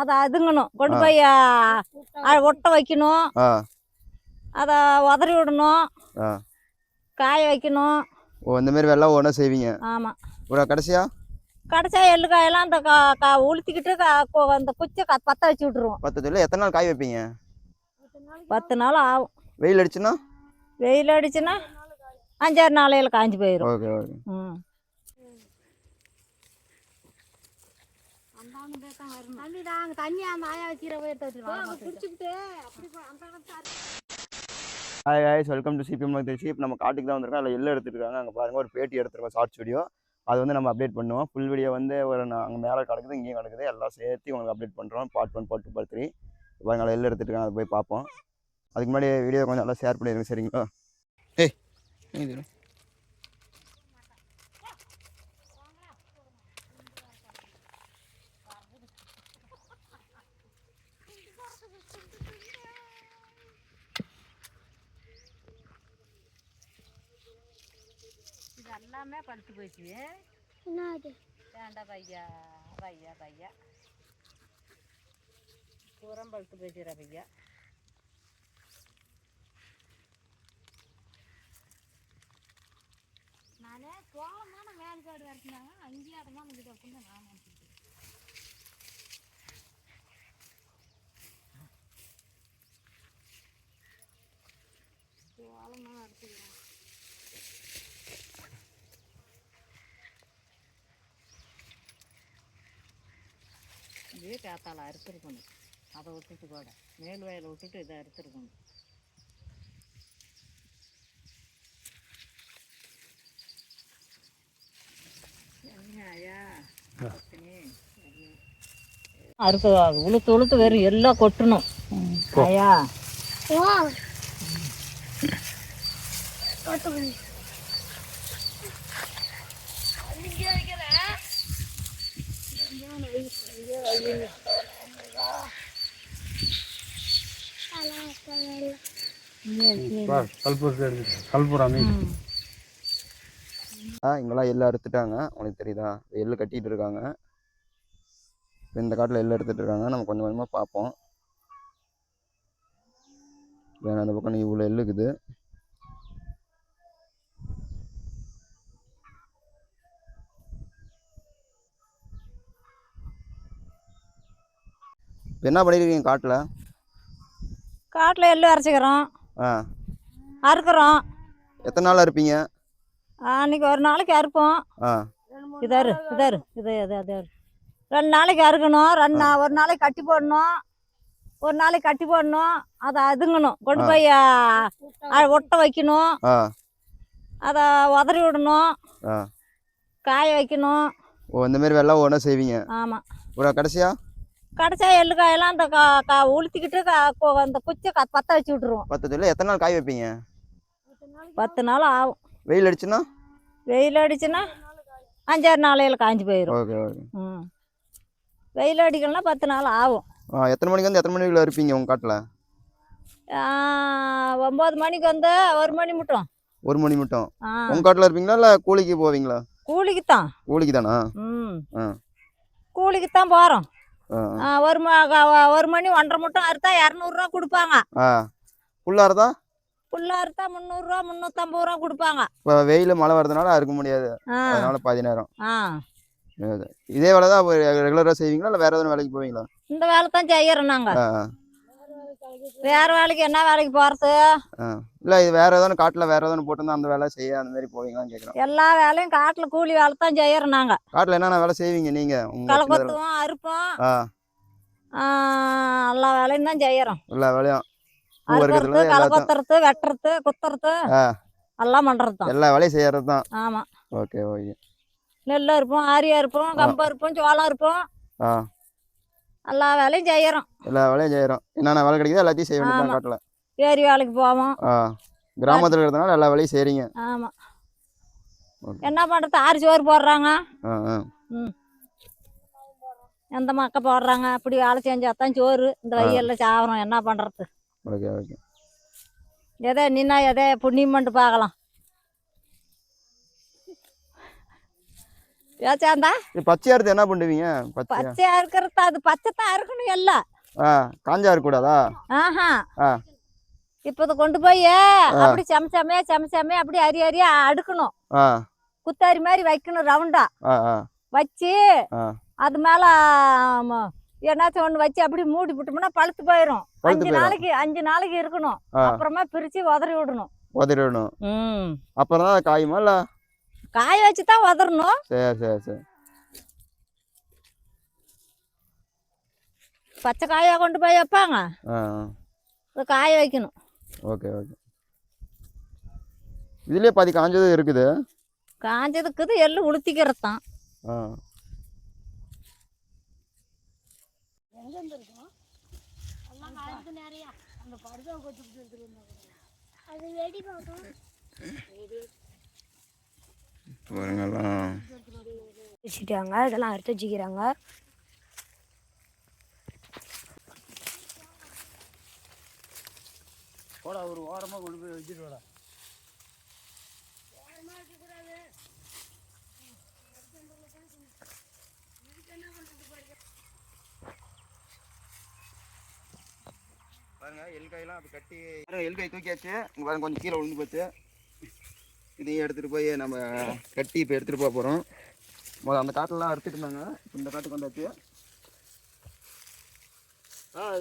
அதை அதுங்கணும் கொண்டு போய் ஒட்ட வைக்கணும். அதை உதறி விடணும், காய வைக்கணும். இந்த மாதிரி வெள்ளம் ஒன்றா செய்வீங்க? ஆமாம். கடைசியா எள்ளு காயெல்லாம் அந்த உளுத்திக்கிட்டு அந்த குச்சை பற்ற வச்சு விட்ருவோம். எத்தனை நாள் காய வைப்பீங்க? 10 நாள் ஆகும். வெயில் அடிச்சுன்னா? வெயில் அடிச்சுன்னா 5-6 நாளையில் காய்ஞ்சி போயிடும். Okay okay. Hi hi, welcome to CPM Trichy. இப்போ நம்ம காட்டுக்கு தான் வந்திருக்கோம். அதில் எல்லாம் எடுத்துருக்காங்க. அங்கே பாருங்கள், ஒரு பேட்டி எடுத்துருக்கோம், ஷார்ட்ஸ் வீடியோ. அது வந்து நம்ம அப்டேட் பண்ணுவோம். ஃபுல் வீடியோ வந்து ஒரு அங்கே மேலே கிடக்குது, இங்கேயும் கிடக்குது, எல்லாம் சேர்த்து உங்களுக்கு அப்டேட் பண்ணுறோம். Part 1, part 2, part 3. பாருங்க, அதில் எல்லாம் எடுத்துருக்காங்க, அதை போய் பார்ப்போம். அதுக்கு முன்னாடி வீடியோ கொஞ்சம் நல்லா ஷேர் பண்ணிடுங்க, சரிங்களா? இது எல்லாமே பழுத்து போச்சு. வேண்டாம் பையா, பையா பையா பூரம் பழுத்து போச்சுரா பையா. நானே சோளமான வேலைப்பாடு வரைக்குனாங்க, அங்கேயே இடமா வந்துட்டு அப்படின்னு நான் நினச்சிக்கிட்டேன். சோளமாக அரைச்சிக்கிறேன். இதே காத்தால் அறுத்துருக்கணும். அதை விட்டுட்டு கூட மேல் வயலை விட்டுட்டு இதை அறுத்துருக்கணும். அறுக்க உளுத்து உளுத்து வெறும் எல்லாம் கொட்டணும். ஐயா இங்கெல்லாம் எள்ளு அறுத்துட்டாங்க. உங்களுக்கு தெரியுதா? எள்ளு கட்டிட்டு இருக்காங்க. இந்த காட்டில் எள்ளு எடுத்துட்டு இருக்காங்க. நம்ம கொஞ்சம் கொஞ்சமாக பார்ப்போம். அந்த பக்கம் இவ்வளோ எள்ளு இருக்குது. என்ன பண்ணிருக்கீங்க காட்டில்? காட்டில் எள்ளு அரைச்சிக்கிறோம், அறுக்கிறோம். எத்தனை நாள் அறுப்பீங்க? அன்னைக்கு ஒரு நாளைக்கு அறுப்போம். இதாரு இதாரு இது இது 2 நாளைக்கு அறுக்கணும். ஒரு நாளைக்கு கட்டி போடணும், ஒரு நாளைக்கு கட்டி போடணும். அதை அதுங்கணும், கொண்டு போய் ஒட்ட வைக்கணும். அதை உதறி விடணும், காய வைக்கணும். இந்த மாதிரி வெள்ளம் ஒன்றா செய்வீங்க? ஆமாம். கடைசியா எள்ளு காயெல்லாம் அந்த உளுத்திக்கிட்டு அந்த குச்சை பற்ற வச்சு விட்ருவோம். எத்தனை நாள் காய வைப்பீங்க? 10 நாள் ஆகும். வெயில் அடிச்சுன்னா? வெயில் அடிச்சுன்னா 5-6 நாளையில் காய்ஞ்சி போயிடும். Okay okay. வெயில் அடிக்கலாம் 10 நாள் ஆகும். எத்தனை மணிக்கு வந்து எத்தனை மணிக்குள்ள இருப்பீங்க உங்கள் காட்டில்? 9 மணிக்கு வந்து 1 மணி மட்டும். 1 மணி மட்டும் உங்கள் காட்டில் இருப்பீங்களா இல்லை கூலிக்கு போவீங்களா? கூலிக்கு தான். கூலிக்கு தானா? கூலிக்கு தான் போகிறோம். 1 மணி 1:30 மட்டும் அறுத்தா 200 ரூபா கொடுப்பாங்க. ஃபுல்லாக அறுத்தா? ஃபுல்லாக அறுத்தா 300 ரூபா 350 ரூபா கொடுப்பாங்க. இப்போ வெயில் மழை வரதுனால அறுக்க முடியாது, அதனால பாதி நேரம். இதே வேலை தான் ரெகுலராக செய்வீங்களா இல்லை வேற எதுவும் வேலைக்கு போவீங்களா? இந்த வேலை தான் செய்யறோம் நாங்கள். வேற வேலைக்கு என்ன வேலைக்கு போகிறது? இல்லை, இது வேற எதாவது காட்டில் வேற எதாவது போட்டிருந்தா அந்த வேலை செய்ய அந்த மாதிரி போவீங்களான்னு கேட்குறோம். எல்லா வேலையும் காட்டில் கூலி வேலை தான் செய்யறோம் நாங்கள். காட்டில் என்னென்ன வேலை செய்வீங்க நீங்கள்? களை கொத்துவோம், அறுப்போம், எல்லா வேலையும் தான் செய்யறோம். எல்லா வேலையும் அறுக்கிறது, களை கொத்துறது, வெட்டுறது, குத்துறது எல்லாம் பண்ணுறது தான். எல்லா வேலையும் செய்யறது தான். ஆமாம். Okay okay. நெல் அறுப்போம், ஆரியா இருப்போம், கம்பு இருப்போம், சோளம் இருப்போம், எல்லா வேலையும் செய்யறோம். எல்லா வேலையும் செய்யறோம். என்னென்ன வேலை கிடைக்குதோ எல்லாத்தையும் செய்ய வேண்டியது காட்டில். ஏரி வேலைக்கு போவோம். கிராமத்தில் இருக்கிறதுனால எல்லா வேலையும் செய்றீங்க. ஆமாம். என்ன பண்ணுறது? ஆறு சோறு போடுறாங்க, எந்த மக்க போடுறாங்க. அப்படி வேலை செஞ்சாதான் சோறு. இந்த வெயிலில் சாவரம், என்ன பண்ணுறது? Okay okay. எதோ நின்னா எதோ புண்ணியம் பண்ணிட்டு பார்க்கலாம். ஏச்சாந்தா பச்சையா எடுத்து என்ன பண்ணுவீங்க? பச்சையா பச்சையா இருக்கிறது அது பச்சை தான் இருக்கணும் எல்லாம். காஞ்சா இருக்கக்கூடாதா? ஆஹா ஆ இப்போ இதை கொண்டு போய் அப்படி சமைச்சாமே அப்படி அரியா அடுக்கணும். ஆ குத்தாரி மாதிரி வைக்கணும் ரவுண்டா ஆ ஆ வச்சு ஆ அது மேல என்னாச்சும் ஒண்ணு வச்சு அப்படி மூடி விட்டோம்னா பழுத்து போயிடும். பழுத்து 5 நாளைக்கு இருக்கணும். அப்புறமா பிரிச்சு உதறி விடணும். அப்புறம் தான் காயுமா இல்ல? காய வச்சு தான் உதறணும். சரி பச்சை காயா கொண்டு போய் வைப்பாங்க. காய வைக்கணும். ஓகே இதுலயே பாதி காஞ்சது இருக்குது. காஞ்சதுக்குது எள்ளு உளுத்திக்கிறது தான். வச்சுட்டாங்க, இதெல்லாம் அறுத்து வச்சுக்கிறாங்க. ஒரு ஓரமாக கொண்டு போய் வச்சுட்டு வாடா. பாருங்க எல்காயெல்லாம் அப்படி கட்டி எல்காய் தூக்கியாச்சு. இங்கே பாருங்க கொஞ்சம் கீழே விழுந்து போச்சு. இதையும் எடுத்துகிட்டு போய் நம்ம கட்டி இப்போ எடுத்துகிட்டு போக போகிறோம். முதல்ல அந்த காட்டெல்லாம் அறுத்துட்டு இருந்தாங்க. இப்போ இந்த காட்டுக்கு வந்தாச்சு.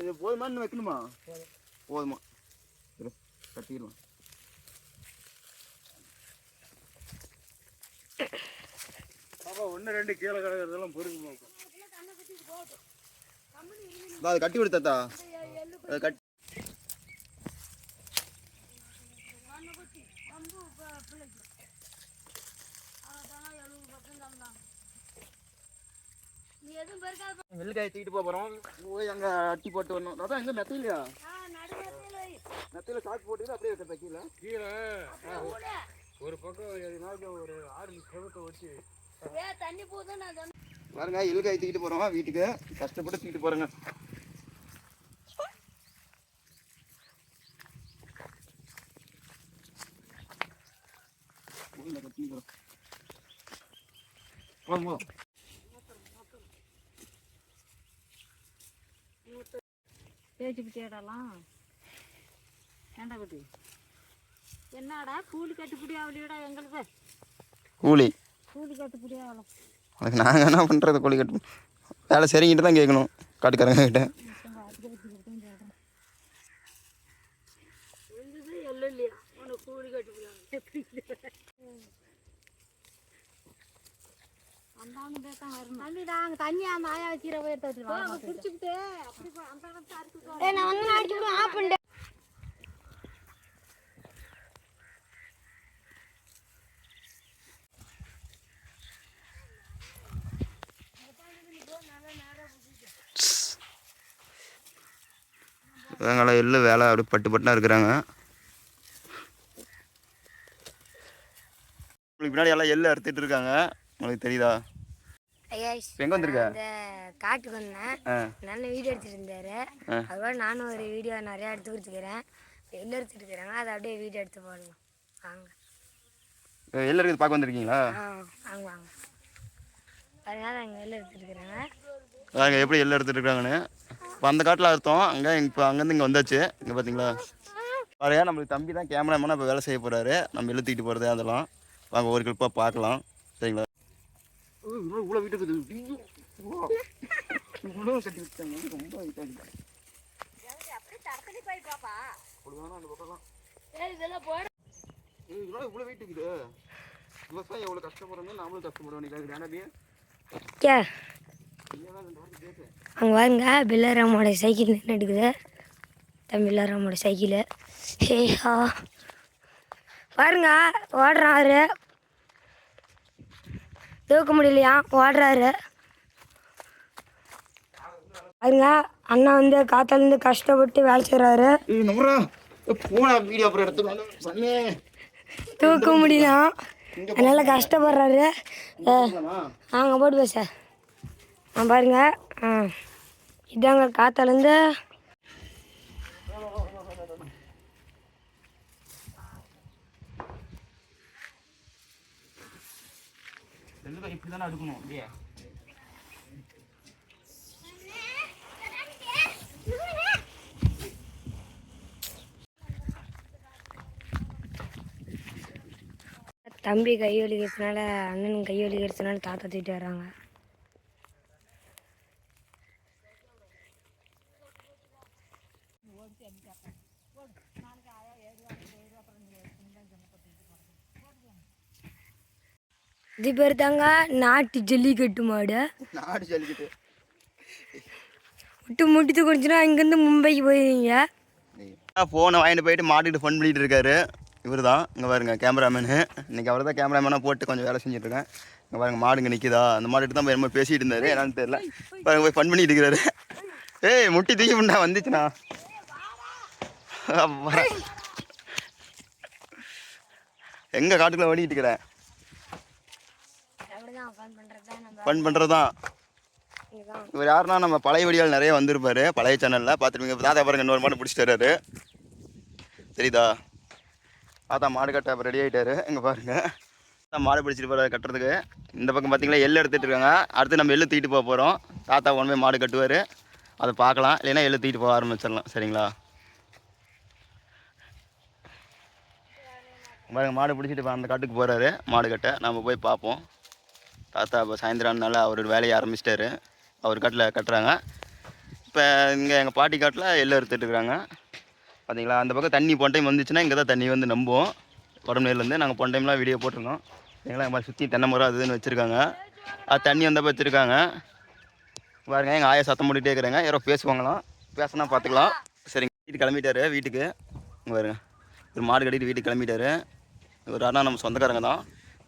இது போதுமான்னு வைக்கணுமா? போதுமா, கட்டிடுவோம். பாப்பா 1 2 கீழே கிடக்கிறதெல்லாம் பொறுக்குமா? அது கட்டி விடுத்தாத்தா. அது கட்டி நெல்லுக்காய் தூக்கிட்டு போகிறோம். போய் அங்கே அட்டி போட்டு வரணும். அதான் எங்கே மெத்தையிலையா? மெத்தையில் சாக்கு போட்டு அப்படியே வைக்கிறதா கீழே ஒரு பக்கம் ஒரு 6 செவத்தை வச்சு பாருங்க எல்காய் தூக்கிட்டு போகிறோம் வீட்டுக்கு. கஷ்டப்பட்டு தூக்கிட்டு போகிறேங்க. தேய்ச்சிப்பிட்டியாடலாம் ஏண்டா குட்டி? என்னடா கூலி கட்டுப்படியா அவளியோட எங்களுக்கு கூலி கட்டுப்படியா அவளும். அதுக்கு நாங்கள் என்ன பண்ணுறது? கூலி கட்டு வேலை சரிங்கிட்டு தான் கேட்கணும் காட்டுக்காரங்க கிட்ட. தண்ணி அந்த ஆயா வச்சுக்கிற குடிச்சுக்கிட்டு நான் வந்து அடிச்சு விடுவேன். ஆஃப் பண்ணிட்டேன். இவங்களாம் எள்ளு வேலை அப்படி பட்டுனா இருக்கிறாங்க. உங்களுக்கு பின்னாடி எல்லாம் எள்ளு அறுத்துட்டு இருக்காங்க. உங்களுக்கு தெரியுதா? எங்கே வந்திருக்க? காட்டுக்கு வந்தேன். நல்ல வீடியோ எடுத்துட்டு இருந்தாரு. அதோட நானும் ஒரு வீடியோ நிறையா எடுத்து கொடுத்துக்கிறேன். எள்ளு எடுத்துட்டு இருக்கிறாங்க. அதை அப்படியே வீடியோ எடுத்து போடணும். வாங்க. எள்ளு இருக்குது பார்க்க வந்திருக்கீங்களா? வாங்க வாங்க. அதனால அங்கே எள்ளு எடுத்துட்டு இருக்கிறாங்க. பாருங்க எப்படி எள்ளு எடுத்துட்டு இருக்காங்கன்னு. இப்போ அந்த காட்டில் அறுத்தோம். இப்போ அங்கேருந்து இங்கே வந்தாச்சு. இங்கே பார்த்தீங்களா? பாருங்க நம்மளுக்கு தம்பி தான் கேமராமேனாக இப்போ வேலை செய்ய போகிறாரு. நம்ம எள்ளு தூக்கிட்டு போகிறது அதெல்லாம் வாங்க ஒரு கிளிப்பாக பார்க்கலாம். சரிங்களா? இவ்வளோ வீட்டுக்கு இவ்வளோ கட்டி வச்சாங்க. ரொம்ப இவ்வளோ வீட்டுக்குது. விவசாயம் எவ்வளோ கஷ்டப்படுறோம். நாமளும் கஷ்டப்படுவோம். அங்கே பாருங்க பில்லாராமோட சைக்கிள் நின்று எடுக்குது. தம்பி பில்லாராமோட சைக்கிள். ஹேஹா பாருங்க ஓடுறாரு. தூக்க முடியலையா, ஓடுறாரு. பாருங்க அண்ணா வந்து காத்தாலேருந்து கஷ்டப்பட்டு வேலை செய்கிறாரு. தூக்க முடியல, அதனால கஷ்டப்படுறாரு. அங்கே போட்டு பேச பாருங்க. இதாங்க காத்தாலேருந்து இப்படி தானே அடுக்கணும் அப்படியே. தம்பி கை வலிக்கிறதுனால அண்ணன் கை வலிக்கிறதுனால தாத்தா தூக்கிட்டு வர்றாங்க. இது பேர் தாங்க நாட்டு ஜல்லிக்கட்டு மாடு. நாடு ஜல்லிக்கட்டு விட்டு முட்டித்து குடிச்சுன்னா இங்கேருந்து மும்பைக்கு போயிருவீங்க. ஃபோனை வாங்கிட்டு போயிட்டு மாட்டுக்கிட்டு ஃபன் பண்ணிட்டு இருக்காரு. இவர் தான் இங்கே பாருங்க கேமராமேனு. இன்றைக்கி அவர் தான் கேமராமேனாக போட்டு கொஞ்சம் வேலை செஞ்சுட்ருக்கேன். இங்கே பாருங்க மாடுங்க நிற்கிதா, அந்த மாட்டுக்கிட்ட தான் போய் பேசிகிட்டு இருந்தார். என்னன்னு தெரியல. பாருங்க போய் ஃபன் பண்ணிட்டு இருக்கிறாரு. ஏய் முட்டி தூக்கி பண்ணா வந்துச்சுண்ணா. எங்கே காட்டுக்குள்ளே ஓடிக்கிட்டு இருக்கிறேன். ஃபன் பண்ணுறது தான். இவர் யாருன்னா நம்ம பழைய வீடியோவில் நிறைய வந்திருப்பார், பழைய சேனலில் பார்த்துருப்பீங்க. தாத்தா பாருங்க இன்னொரு மாடு பிடிச்சிட்டு வர்றாரு, தெரியுதா? தாத்தா மாடு கட்ட அப்போ ரெடி ஆகிட்டாரு. இங்கே பாருங்கள் மாடு பிடிச்சிட்டு போகிற கட்டுறதுக்கு. இந்த பக்கம் பார்த்தீங்களா எள்ளு எடுத்துகிட்டு இருக்காங்க. அடுத்து நம்ம எள்ளு தூக்கிட்டு போக போகிறோம். தாத்தா ஒன்றுமே மாடு கட்டுவார், அதை பார்க்கலாம். இல்லைன்னா எள்ளு தூக்கிட்டு போக ஆரம்பிச்சிடலாம். சரிங்களா? பாருங்க மாடு பிடிச்சிட்டு இப்போ அந்த காட்டுக்கு போகிறாரு மாடு கட்ட. நம்ம போய் பார்ப்போம். தாத்தா இப்போ சாயந்தரம்னால அவர் வேலையை ஆரம்பிச்சிட்டாரு. அவர் காட்டில் கட்டுறாங்க. இப்போ இங்கே எங்கள் பாட்டி காட்டில் எள்ளு எடுத்துகிட்டு இருக்கிறாங்க. பார்த்தீங்களா? அந்த பக்கம் தண்ணி போன டைம் வந்துச்சுன்னா இங்கே தான் தண்ணி வந்து நம்புவோம். உடம்புலேருந்து நாங்கள் போன டைம்லாம் வீடியோ போட்டிருந்தோம். எங்களாம் எங்கள் சுற்றி தென்னை மரம் அதுன்னு வச்சுருக்காங்க. அது தண்ணி வந்தப்போ வச்சுருக்காங்க. பாருங்க எங்கள் ஆயா சத்தம் போட்டுகிட்டே இருக்கிறாங்க. யாரோ பேசுவாங்களாம், பேசினா பார்த்துக்கலாம். சரிங்க. வீட்டுக்கு கிளம்பிட்டாரு வீட்டுக்கு. இங்கே பாருங்க ஒரு மாடு கட்டிட்டு வீட்டுக்கு கிளம்பிட்டாரு. ஒரு அண்ணா நம்ம சொந்தக்காரங்க தான்.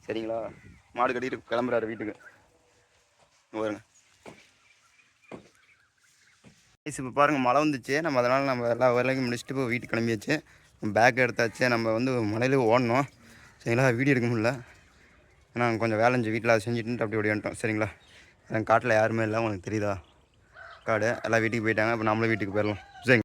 சரிங்களா? மாடு கட்டிட்டு கிளம்புறாரு வீட்டுக்கு. இங்கே பாருங்க இப்போ பாருங்கள் மழை வந்துச்சு. நம்ம அதனால் நம்ம எல்லா வேலைக்கும் முடிச்சுட்டு இப்போ வீட்டுக்கு கிளம்பியாச்சு. பேக் எடுத்தாச்சு. நம்ம வந்து மழையில ஓடணும். சரிங்களா? வீடியோ எடுக்க முடியல. நாங்கள் கொஞ்சம் வேலை செஞ்சு வீட்டில் அதை செஞ்சுட்டு அப்படி ஓடிட்டோம். சரிங்களா? எங்கள் காட்டில் யாருமே இல்லை. உங்களுக்கு தெரியுதா? காடு எல்லாம் வீட்டுக்கு போயிட்டாங்க. இப்போ நம்மளும் வீட்டுக்கு போயிடலாம். சரிங்க.